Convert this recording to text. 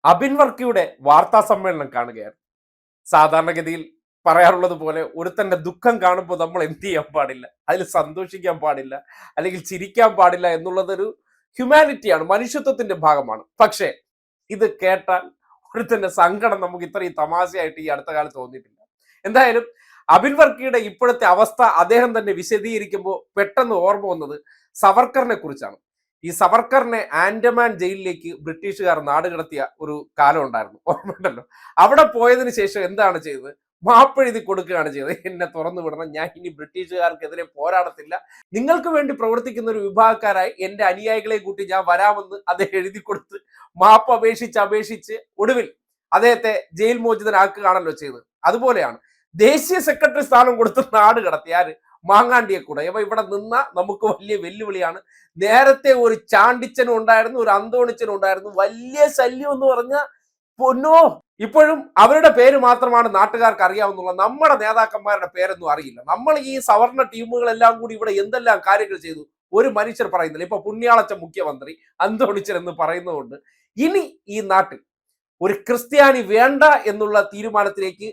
അബിൻ വർക്കിയുടെ വാർത്താ സമ്മേളനം കാണുകയാണ്. സാധാരണഗതിയിൽ പറയാറുള്ളത് പോലെ ഒരുത്തന്റെ ദുഃഖം കാണുമ്പോൾ നമ്മൾ എന്ത് ചെയ്യാൻ പാടില്ല, അതിൽ സന്തോഷിക്കാൻ പാടില്ല, അല്ലെങ്കിൽ ചിരിക്കാൻ പാടില്ല എന്നുള്ളതൊരു ഹ്യൂമാനിറ്റിയാണ്, മനുഷ്യത്വത്തിന്റെ ഭാഗമാണ്. പക്ഷേ ഇത് കേട്ടാൽ ഒരുത്തന്റെ സങ്കടം നമുക്ക് ഇത്രയും തമാശയായിട്ട് ഈ അടുത്ത കാലത്ത് തോന്നിയിട്ടില്ല. എന്തായാലും അബിൻ വർക്കിയുടെ ഇപ്പോഴത്തെ അവസ്ഥ അദ്ദേഹം തന്നെ വിശദീകരിക്കുമ്പോൾ പെട്ടെന്ന് ഓർമ്മ വന്നത് സവർക്കറിനെ കുറിച്ചാണ്. ഈ സവർക്കറിനെ ആൻഡമാൻ ജയിലിലേക്ക് ബ്രിട്ടീഷുകാർ നാടുകടത്തിയ ഒരു കാലം ഉണ്ടായിരുന്നു, ഓർമ്മയുണ്ടല്ലോ. അവിടെ പോയതിനു ശേഷം എന്താണ് ചെയ്തത്? മാപ്പെഴുതി കൊടുക്കുകയാണ് ചെയ്തത്. എന്നെ തുറന്നു വിടണം, ഞാൻ ഇനി ബ്രിട്ടീഷുകാർക്കെതിരെ പോരാടത്തില്ല, നിങ്ങൾക്ക് വേണ്ടി പ്രവർത്തിക്കുന്ന ഒരു വിഭാഗക്കാരായി എന്റെ അനുയായികളെ കൂട്ടി ഞാൻ വരാമെന്ന് അദ്ദേഹം എഴുതി കൊടുത്ത് മാപ്പ് അപേക്ഷിച്ച് ഒടുവിൽ അദ്ദേഹത്തെ ജയിൽ മോചിതനാക്കുകയാണല്ലോ ചെയ്തത്. അതുപോലെയാണ് ദേശീയ സെക്രട്ടറി സ്ഥാനം കൊടുത്ത് നാട് കടത്തി ആര്? മാങ്ങാണ്ടിയെ കൂടെ. ഇവ ഇവിടെ നിന്ന നമുക്ക് വലിയ വെല്ലുവിളിയാണ്. നേരത്തെ ഒരു ചാണ്ടിച്ചനും ഉണ്ടായിരുന്നു, ഒരു അന്തോണിച്ചനും ഉണ്ടായിരുന്നു. വലിയ ശല്യം എന്ന് പറഞ്ഞ പൊന്നോ, ഇപ്പോഴും അവരുടെ പേര് മാത്രമാണ് നാട്ടുകാർക്ക് അറിയാവുന്നുള്ള, നമ്മുടെ നേതാക്കന്മാരുടെ പേരൊന്നും അറിയില്ല. നമ്മൾ ഈ സവർണ ടീമുകളെല്ലാം കൂടി ഇവിടെ എന്തെല്ലാം കാര്യങ്ങൾ ചെയ്തു ഒരു മനുഷ്യർ പറയുന്നില്ല. ഇപ്പൊ പുണ്യാളച്ച മുഖ്യമന്ത്രി അന്തോണിച്ചൻ എന്ന് പറയുന്നതുകൊണ്ട് ഇനി ഈ നാട്ടിൽ ഒരു ക്രിസ്ത്യാനി വേണ്ട എന്നുള്ള തീരുമാനത്തിലേക്ക്